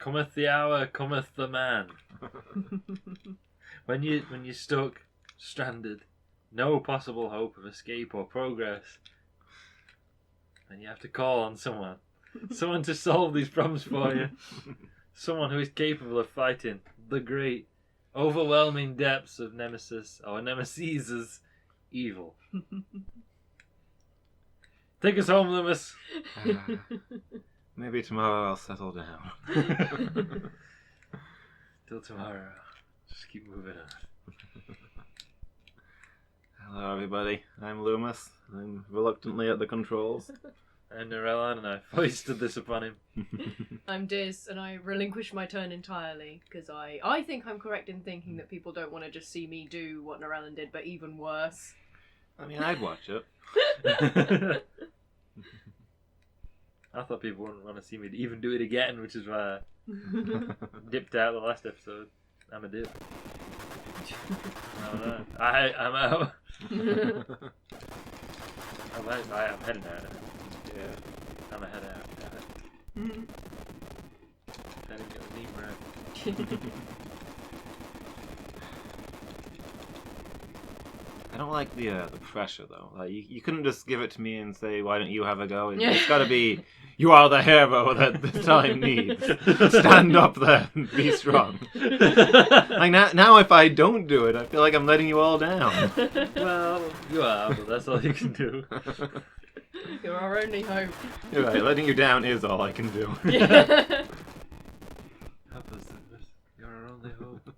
Cometh the hour, cometh the man. When you're stuck, stranded, no possible hope of escape or progress, and you have to call on someone to solve these problems for you. Someone who is capable of fighting the great, overwhelming depths of Nemesis or Nemesis's evil. Take us home, Loomis. Maybe tomorrow I'll settle down. Till tomorrow. Just keep moving on. Hello, everybody. I'm Loomis. I'm reluctantly at the controls. I'm Narella, and I foisted this upon him. I'm Diz, and I relinquish my turn entirely, because I think I'm correct in thinking that people don't want to just see me do what Narellan did, but even worse. I mean, I'd watch it. I thought people wouldn't want to see me even do it again, which is why I dipped out the last episode. I'm a dip. I'm out. I'm heading out. Yeah. I'm a head out. Heading to the knee breath. I don't like the pressure though. Like you couldn't just give it to me and say, "Why don't you have a go?" It's got to be, "You are the hero that the time needs. Stand up there and be strong." Like now, if I don't do it, I feel like I'm letting you all down. Well, you are, but that's all you can do. You're our only hope. You're right. Letting you down is all I can do. Yeah. Help us, Loomis. You're our only hope.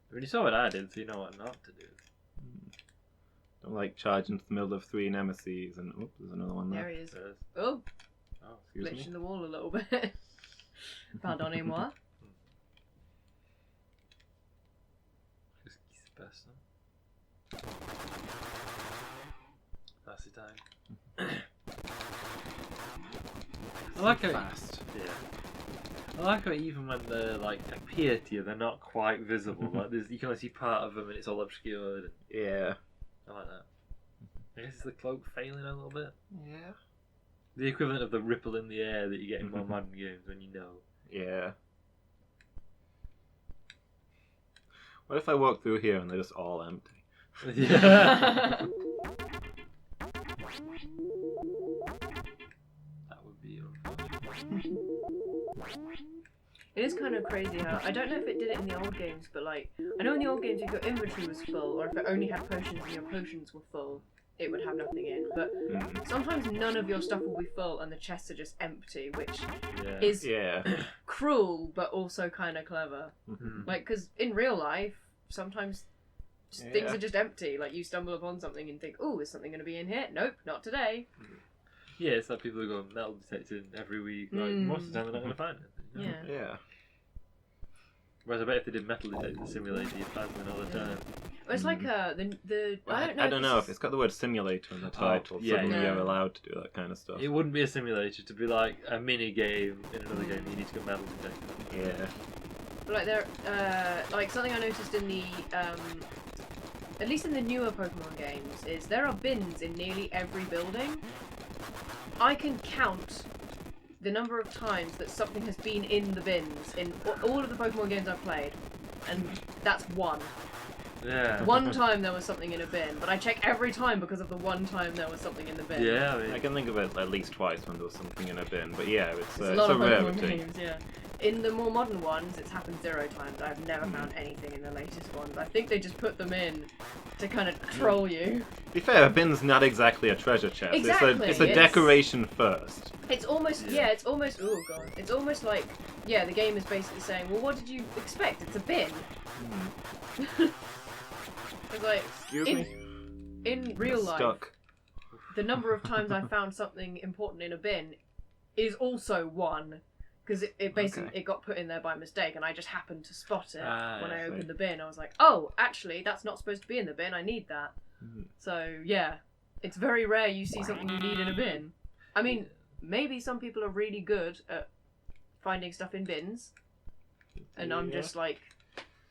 When you saw what I did, so you know what not to do. Don't like charge into the middle of 3 nemesis and oops, there's another one there. There he is. Oh, Excuse glitch me. in the wall a little bit. Pardonnez-moi. Qu'est-ce qui se passe, hein? That's the time. I like how fast. Yeah. I like how even when they like appear to you, they're not quite visible. Like you can only see part of them, and it's all obscured. And Yeah. I like that. I guess it's the cloak failing a little bit. Yeah. The equivalent of the ripple in the air that you get in more modern games when you know. Yeah. What if I walk through here and they're just all empty? Yeah. That would be unfortunate. It is kind of crazy how, I don't know if it did it in the old games, but like, I know in the old games if your inventory was full, or if it only had potions and your potions were full, it would have nothing in. But sometimes none of your stuff will be full and the chests are just empty, which is cruel, but also kind of clever. Like, because in real life, sometimes things are just empty. Like, you stumble upon something and think, oh, is something going to be in here? Nope, not today. Yeah, it's like people who go metal detecting every week. Like, most of the time they're not going to find it. You know? Yeah. Whereas I bet if they did metal detecting simulator, you'd find them all the time. Well, it's like the I don't know. If it's got the word simulator in the title. Suddenly you're allowed to do that kind of stuff. It wouldn't be a simulator to be like a mini game in another game. You need to go metal detecting. Yeah. But like like something I noticed in the at least in the newer Pokemon games is there are bins in nearly every building. I can count the number of times that something has been in the bins in all of the Pokemon games I've played, and that's one. Yeah. One time there was something in a bin, but I check every time because of the one time there was something in the bin. Yeah, I mean, I can think of it at least twice when there was something in a bin, but yeah, it's a lot of rare Pokemon thing. games, yeah. In the more modern ones, it's happened 0 times. I've never found anything in the latest ones. I think they just put them in to kind of troll you. To be fair, a bin's not exactly a treasure chest. Exactly, It's a decoration first. It's almost, it's almost, oh god. It's almost like, the game is basically saying, well, what did you expect? It's a bin. It's like, Excuse me? in real life, Stuck. the number of times I found something important in a bin is also 1. Because it basically it got put in there by mistake, and I just happened to spot it when I opened the bin. I was like, oh, actually, that's not supposed to be in the bin. I need that. So, yeah. It's very rare you see something you need in a bin. I mean, maybe some people are really good at finding stuff in bins, and I'm just like,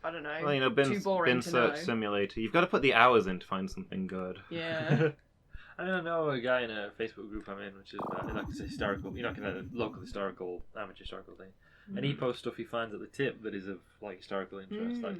I don't know, Well, too boring bin to search know. simulator. You've got to put the hours in to find something good. Yeah. I don't know a guy in a Facebook group I'm in, which is like it's historical, like a local historical, amateur historical thing, and he posts stuff he finds at the tip that is of like historical interest, like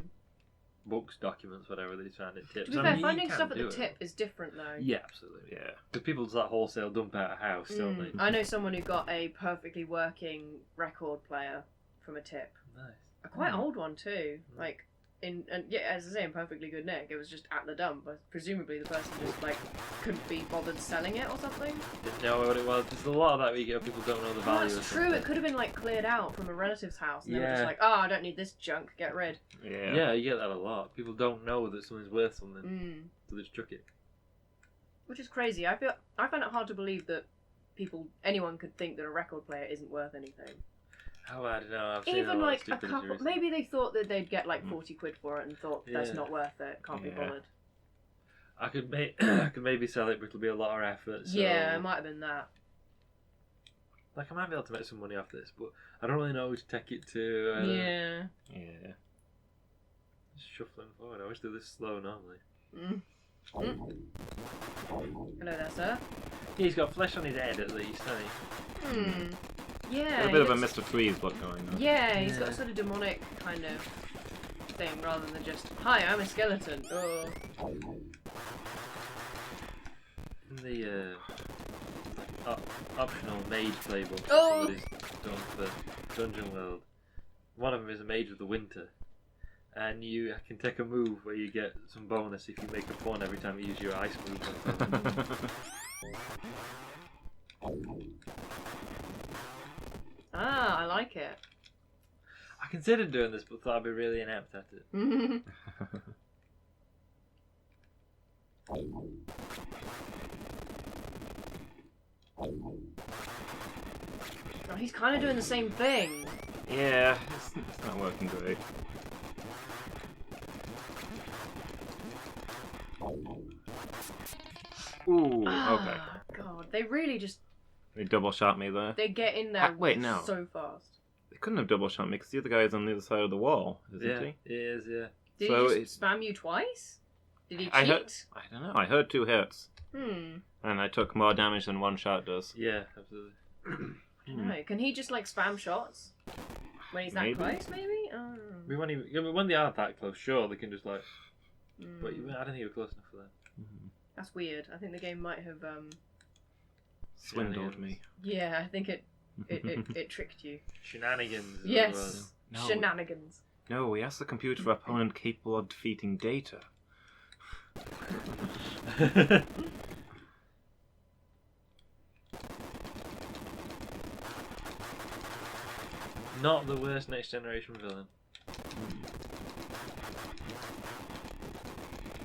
books, documents, whatever that he's found at tips. To be fair, finding stuff at the tip is different though. Yeah, absolutely. Yeah, because people just like wholesale dump out a house, don't they? I know someone who got a perfectly working record player from a tip. Nice. A quite old one too, like. As I say, in perfectly good nick. It was just at the dump. But presumably, the person just like couldn't be bothered selling it or something. Didn't know what it was. There's a lot of that we get. People don't know the value. That's true. It could have been like cleared out from a relative's house, and they were just like, "Oh, I don't need this junk. Get rid." Yeah, you get that a lot. People don't know that something's worth something, so they just chuck it. Which is crazy. I find it hard to believe that anyone could think that a record player isn't worth anything. Oh, I don't know. I've seen Even a lot like of a couple, maybe they thought that they'd get like 40 quid for it and thought that's not worth it. Can't be bothered. I could maybe sell it, but it'll be a lot of effort. So... Yeah, it might have been that. Like I might be able to make some money off this, but I don't really know who to take it to. Yeah. Just shuffling forward. I always do this slow normally. Hello there, sir. Yeah, he's got flesh on his head at least, hasn't he? Yeah. A bit of a Mr. Freeze look going on. Yeah, he's got a sort of demonic kind of thing rather than just, hi, I'm a skeleton. Oh. In the optional mage playbook Oh! that is done for Dungeon World, one of them is a Mage of the Winter. And you can take a move where you get some bonus if you make a pawn every time you use your ice move. Ah, I like it. I considered doing this, but thought I'd be really inept at it. Oh, he's kind of doing the same thing. Yeah, it's not working great. Ooh, okay. God, they really just... They double shot me there. They get in there so fast. They couldn't have double shot me because the other guy is on the other side of the wall, isn't he? He is, yeah. Did he just spam you twice? Did he cheat? I don't know. I heard 2 hits. And I took more damage than 1 shot does. Yeah, absolutely. No, can he just like spam shots when he's that close? Maybe. When they are that close, sure they can just like. But I don't think you were close enough for that. That's weird. I think the game might have swindled me. Yeah, I think it tricked you. Shenanigans. Yes. No. Shenanigans. No, we asked the computer opponent capable of defeating Data. Not the worst Next Generation villain.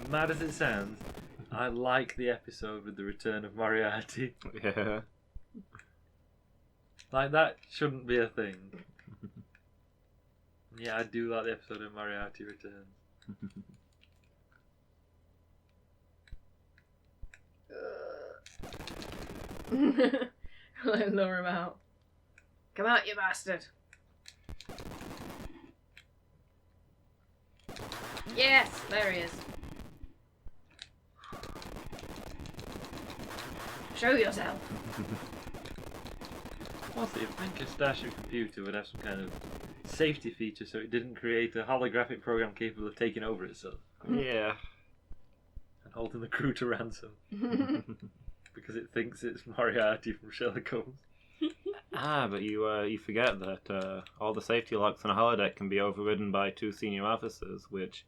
Mad as it sounds, I like the episode with the return of Moriarty. Yeah. Like, that shouldn't be a thing. Yeah, I do like the episode of Moriarty returns. I'll lure him out. Come out, you bastard! Yes, there he is. Show yourself. Also, you'd think a Starship computer would have some kind of safety feature so it didn't create a holographic program capable of taking over itself. Yeah. And holding the crew to ransom. Because it thinks it's Moriarty from Sherlock Holmes. But you forget that all the safety locks on a holodeck can be overridden by 2 senior officers, which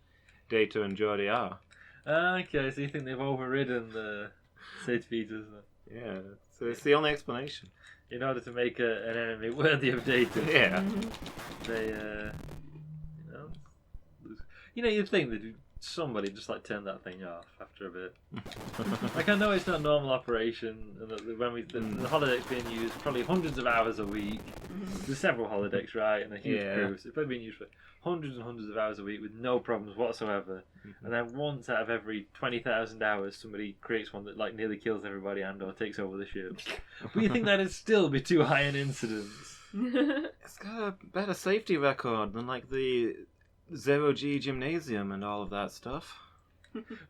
Data and Geordie are. Okay, so you think they've overridden the safety features? Yeah, so it's the only explanation. In order to make an enemy worthy of Data. Yeah. They, you'd think that somebody just like turn that thing off after a bit. Like, I know it's not normal operation, and that when the holodeck's being used probably hundreds of hours a week. There's several holodecks, right, and a huge crew, so it's probably being used for hundreds and hundreds of hours a week with no problems whatsoever. And then once out of every 20,000 hours, somebody creates one that like nearly kills everybody and/or takes over the ship. But you think that'd still be too high an incidence? It's got a better safety record than like the 0G gymnasium and all of that stuff.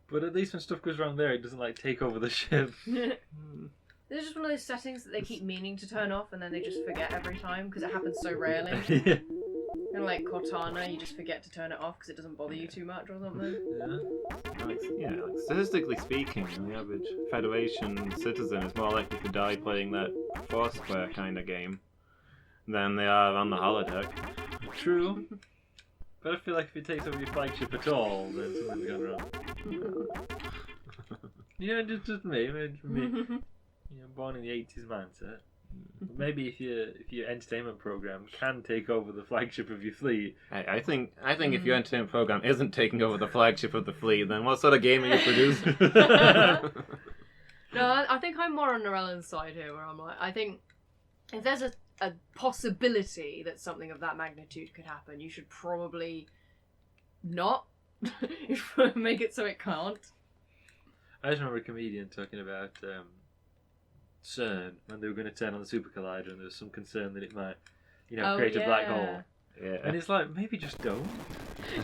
But at least when stuff goes wrong there, it doesn't like take over the ship. It's just one of those settings that they keep meaning to turn off and then they just forget every time because it happens so rarely. Yeah. And like Cortana, you just forget to turn it off because it doesn't bother you too much or something. Like statistically speaking, the average Federation citizen is more likely to die playing that Foursquare kind of game than they are on the holodeck. True. But I feel like if it takes over your flagship at all, then something's gone wrong. You know, just me. You know, born in the 80s mindset. But maybe if your entertainment program can take over the flagship of your fleet. I think if your entertainment program isn't taking over the flagship of the fleet, then what sort of game are you producing? No, I think I'm more on Norellan's side here, where I'm like, I think if there's a possibility that something of that magnitude could happen, you should probably not make it so it can't. I just remember a comedian talking about CERN when they were going to turn on the super collider, and there was some concern that it might, create a black hole. Yeah. And it's like, maybe just don't.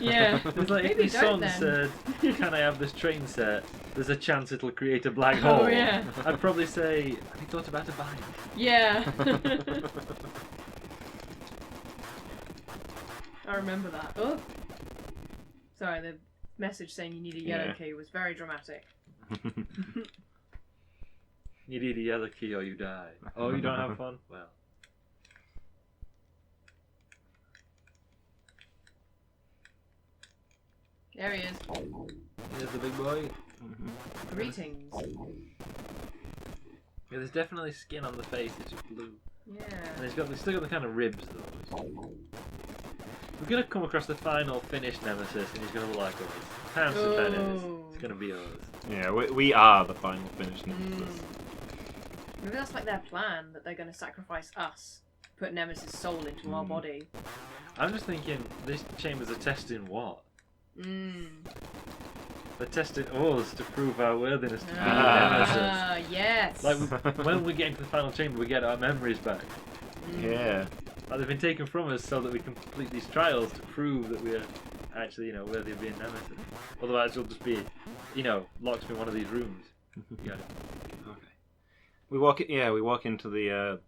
Yeah. It's like if Maybe the don't sun then. said, "Can I have this train set?" There's a chance it'll create a black hole. Oh, yeah. I'd probably say, "Have you thought about a bike?" Yeah. I remember that. Oh. Sorry, the message saying you need a yellow key was very dramatic. You need a yellow key or you die. Oh, you don't have fun? Well. There he is. Here's the big boy. Greetings. Yeah, there's definitely skin on the face, it's just blue. Yeah. And he's still got the kind of ribs though. We're going to come across the final finished Nemesis and he's going to look like us. Pounds and pennies. It's going to be us. Yeah, we are the final finish Nemesis. Maybe that's like their plan, that they're going to sacrifice us, put Nemesis' soul into our body. I'm just thinking, this chamber's a testing what? They're testing us to prove our worthiness to be Nemesis. Yes. Like, when we get into the final chamber, we get our memories back. Yeah. Like, they've been taken from us so that we can complete these trials to prove that we're actually, worthy of being Nemesis. Otherwise, we'll just be, locked in one of these rooms. You got it. Okay. We walk into the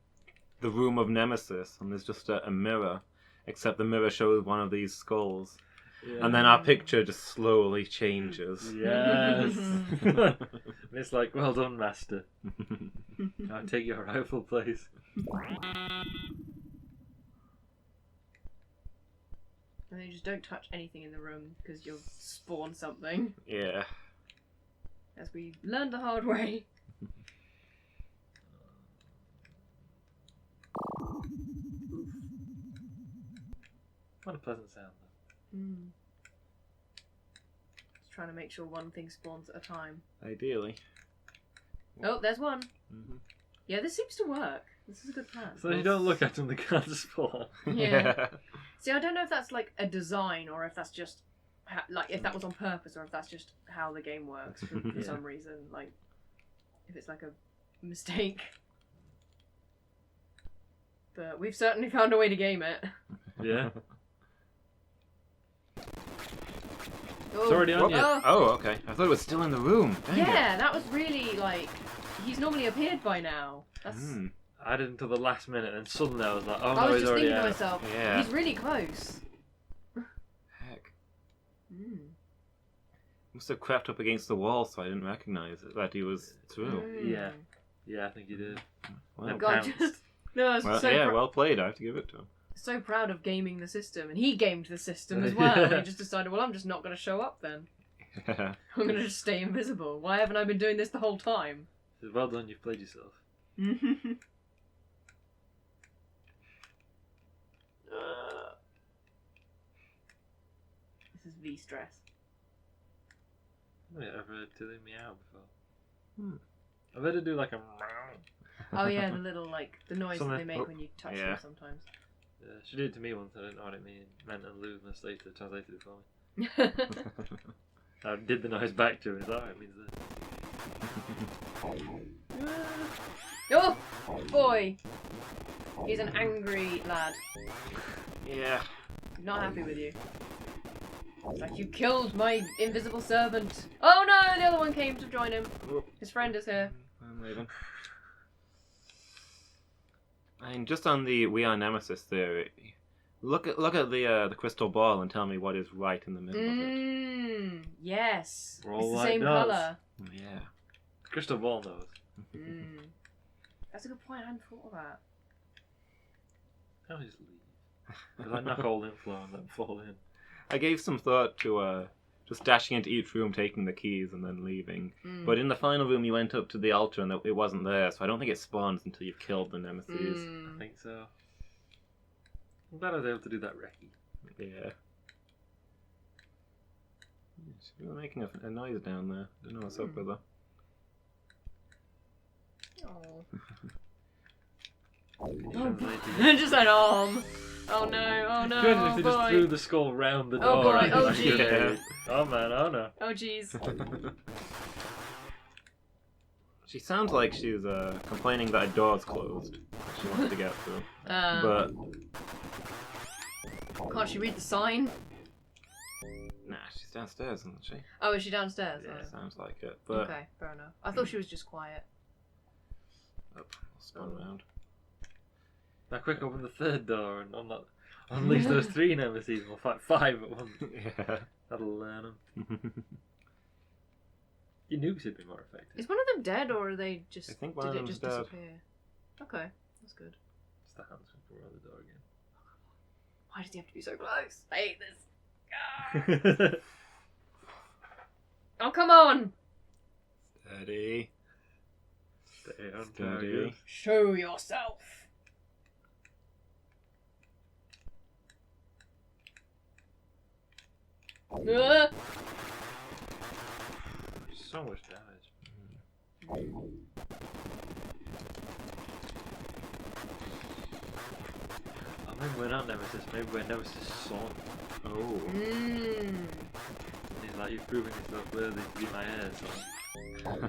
room of Nemesis, and there's just a mirror, except the mirror shows one of these skulls. Yeah. And then our picture just slowly changes. Yes. And it's like, well done, master. Now take your rightful place. And then you just don't touch anything in the room because you'll spawn something. Yeah. As we learned the hard way. What a pleasant sound. Just trying to make sure one thing spawns at a time. Ideally. Oh, there's one. Yeah, this seems to work. This is a good plan. So you don't look at them, they can't spawn. Yeah. See, I don't know if that's like a design or if that's just if that was on purpose or if that's just how the game works for some reason. Like, if it's like a mistake. But we've certainly found a way to game it. Yeah. Oh. It's already on you. Oh, okay. I thought it was still in the room. Dang Yeah, that was really like. He's normally appeared by now. That's. I did until the last minute, and suddenly I was like, oh I no, was he's just already thinking to out. myself, Yeah. he's really close. Heck. Must have crept up against the wall so I didn't recognise it, that he was through. Yeah, I think you did. Well, God, no, I was well played. I have to give it to him. so proud of gaming the system, and he gamed the system as well. And he just decided, well, I'm just not going to show up then. I'm going to just stay invisible. Why haven't I been doing this the whole time? Well done, you've played yourself. This is V-stress. I've never heard Tilly meow before. I've heard her do like a Oh yeah, the little the noise that they make Something- when you touch them sometimes. Yeah, she did it to me once, I didn't know what it meant, and Lou translated it for me. I did the noise back to her, and it's like, oh, it means this. Oh boy, he's an angry lad. Yeah. Not happy with you. It's like, you killed my invisible servant. Oh no, the other one came to join him. His friend is here. I'm leaving. I mean, just on the we are Nemesis theory, look at the crystal ball and tell me what is right in the middle of it. Yes. We're all It's the like same dots. colour. Yeah. Crystal ball knows. That's a good point. I hadn't thought of that. I'll just leave. Because I knock all inflow and then fall in. I gave some thought to just dashing into each room, taking the keys, and then leaving. But in the final room, you went up to the altar and it wasn't there, so I don't think it spawns until you've killed the nemesis. I think so. I'm glad I was able to do that recce. Yeah. She's really making a noise down there. Don't know what's up with her. Just an arm. Oh no, oh no, Imagine oh if they boy. just threw the skull round the door. Oh boy, and oh like, gee. okay. Oh man, oh no. Oh jeez. She sounds like she's complaining that a door's closed. She wants to get through. But Can't she read the sign? nah, she's downstairs, isn't she? Oh, is she downstairs? Yeah, Oh. sounds like it. But Okay, fair enough. I thought she was just quiet. I'll spun round. Now quick, open the third door and unleash those 3 nemesis. We'll fight 5 at once. Yeah. That'll learn them. Your nukes would be more effective. Is one of them dead, or are they just? I think one did of it them's just dead. disappear? Okay, that's good. It's the hands from around the door again. Why does he have to be so close? I hate this. Oh come on! Steady. Stay on Steady. target. Show yourself. So much damage. Oh, maybe we're not Nemesis, maybe we're Nemesis' son. Oh. He's like, you've proven yourself worthy to be my heir, son.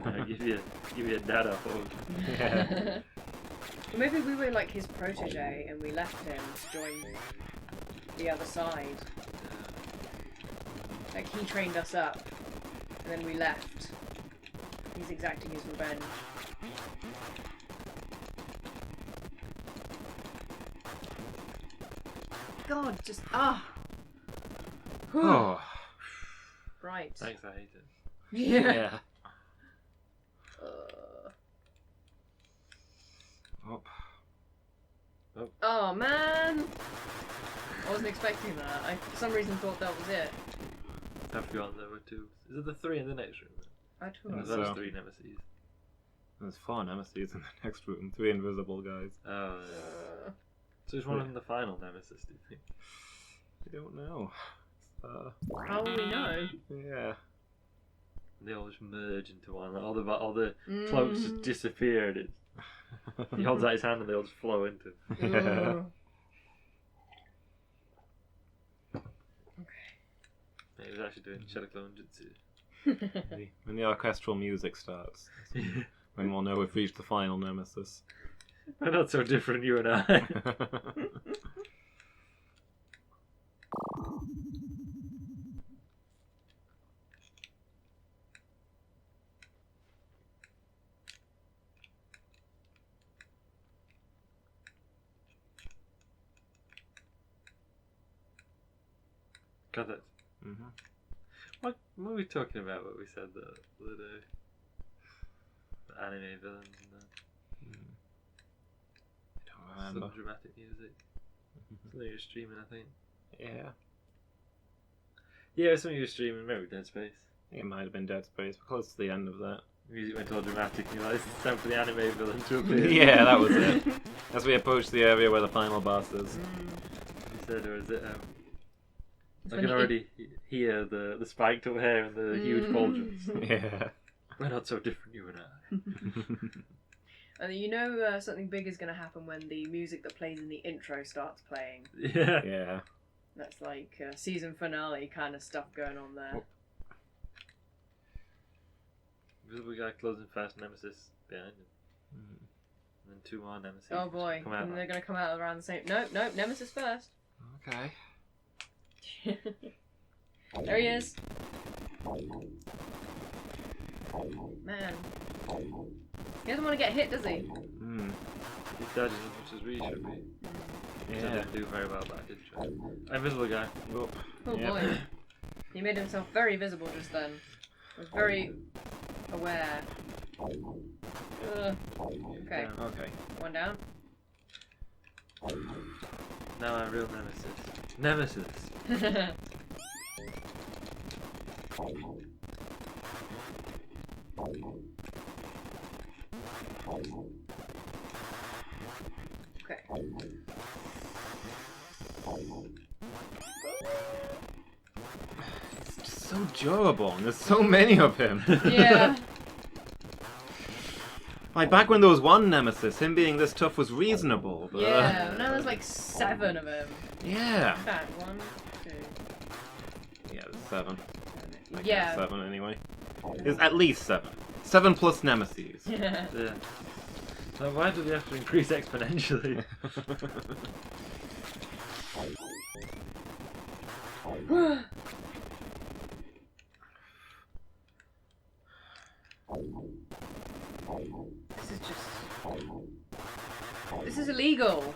I'll give you a dada hug. Yeah. Maybe we were like his protege and we left him to join the other side. Like he trained us up and then we left. He's exacting his revenge. God, just Oh. Right. Thanks, I hate it. Yeah. Oh man! I wasn't expecting that. I for some reason thought that was it. I forgot there were 2. Is it the 3 in the next room? I Or told is you. that So. 3 nemesis? There's 4 nemesis in the next room. 3 invisible guys. Oh, yeah. So is one of them the final nemesis, do you think? I don't know. How will we know? Yeah. They all just merge into one. All the cloaks just disappeared. He holds out his hand and they all just flow into him. Yeah. Yeah, he was actually doing Shadow Clone Jutsu. When the orchestral music starts, when we'll know we've reached the final nemesis. We're not so different, you and I. Got it. Mm-hmm. What were we talking about? What we said the other day? The anime villains and that. I don't remember. Some dramatic music. Something you were streaming, I think. Yeah. Yeah, something you were streaming. Maybe Dead Space. I think it might have been Dead Space. We're close to the end of that. The music went all dramatic and you're like, it's time for the anime villain to appear. Yeah, that was it. As we approach the area where the final boss is. You said, or is it, I when can you- already hear the spiked up hair and the huge pauldrons. Yeah. We're not so different, you and I. And you know something big is going to happen when the music that plays in the intro starts playing. Yeah. Yeah. That's like season finale kind of stuff going on there. Visible guy closing fast, nemesis behind him. And then 2 more nemesis. Oh boy, Come out. and they're going to come out around the same... Nope, Nemesis first. Okay. There he is. Man. He doesn't want to get hit, does he? Hmm. He dodges as much as we should be. So Yeah. didn't do very well, but I did try. Invisible guy. Oh, Oh Yep. boy. He made himself very visible just then. Was very aware. Okay, Down. okay. one down. Now I'm real nemesis. Okay. It's just so durable, and there's so many of him. Yeah. Like, back when there was one nemesis, him being this tough was reasonable. But, Yeah. Now there's like 7 of them. Yeah. In fact, 1, 2. Yeah, there's 7. Like, Yeah. 7 anyway. There's at least 7. 7 plus nemesis. Yeah. Yeah. So why do we have to increase exponentially? This is just. This is illegal.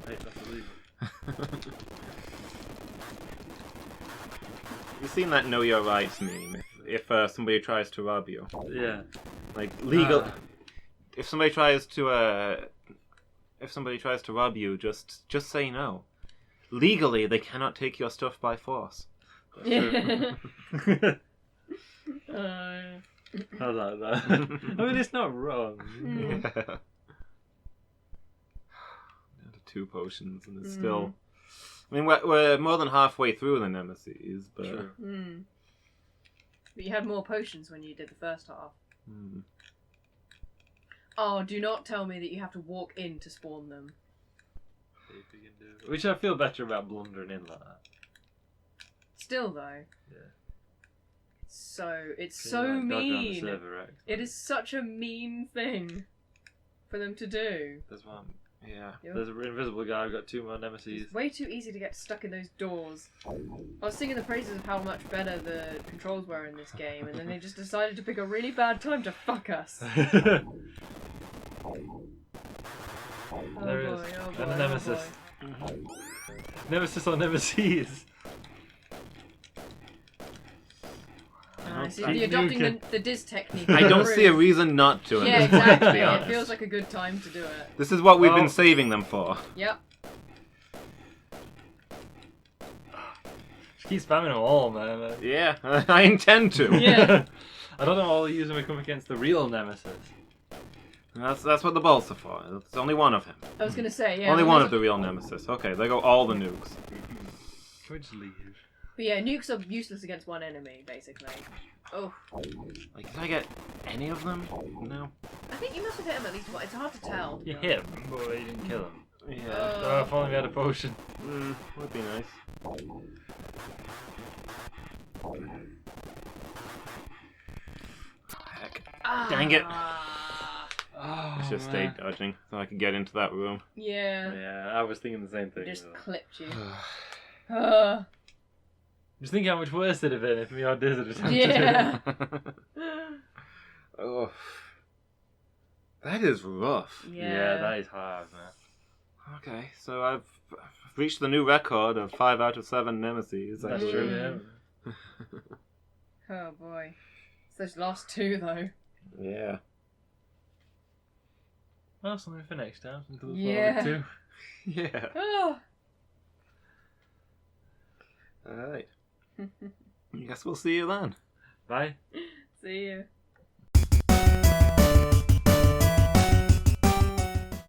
Wait, that's illegal. You've seen that Know Your Rights meme? If somebody tries to rob you. Yeah. Like, legal... Ah. If somebody tries to rob you, just say no. Legally, they cannot take your stuff by force. Yeah. I like that. I mean, it's not wrong. Yeah. 2 potions, and it's still... I mean, we're more than halfway through the nemesis, but... True. But you had more potions when you did the first half. Hmm. Oh, do not tell me that you have to walk in to spawn them. See if we can do it. Which I feel better about blundering in like that. Still though. Yeah. It's Can so you, like, dodge around the mean. server X? It is such a mean thing for them to do. There's one. Yeah. There's an invisible guy. I've got 2 more nemesis. It's way too easy to get stuck in those doors. I was singing the praises of how much better the controls were in this game, and then they just decided to pick a really bad time to fuck us. There boy, is. oh boy, And a oh nemesis. boy. Nemesis or nemesis. So I- you're adopting the Diz technique. I don't see a reason not to. Yeah, at this point, to exactly. be It honest. feels like a good time to do it. This is what we've Well- been saving them for. Yep. Just keep spamming them all, man. Yeah, I intend to. Yeah. I don't know all the use when we come against the real nemesis. That's what the bolts are for. It's only one of him. I was gonna say, yeah. Only when one there's of the real nemesis. Okay, there go all the nukes. Can we just leave? But yeah, nukes are useless against one enemy, basically. Oh. Like, did I get any of them? No. I think you must have hit him at least once. It's hard to tell. You hit him, but you didn't kill him. Yeah. Oh, if only we had a potion. Would be nice. Heck. Dang it. Oh, I should have stayed dodging so I could get into that room. Yeah. Yeah, I was thinking the same thing. Just though. clipped you. Just think how much worse it'd have been if me or Diz had attempted Yeah. Oh. That is rough. it. Yeah. Yeah, that is hard, man. Okay, so I've reached the new record of 5 out of 7 nemesis. That's actually. true, yeah. Oh boy. It's those last 2 though. Yeah. Well, something for next time. Something to look Yeah. forward Yeah. Oh. Alright. Guess we'll see you then. to. Bye. See you.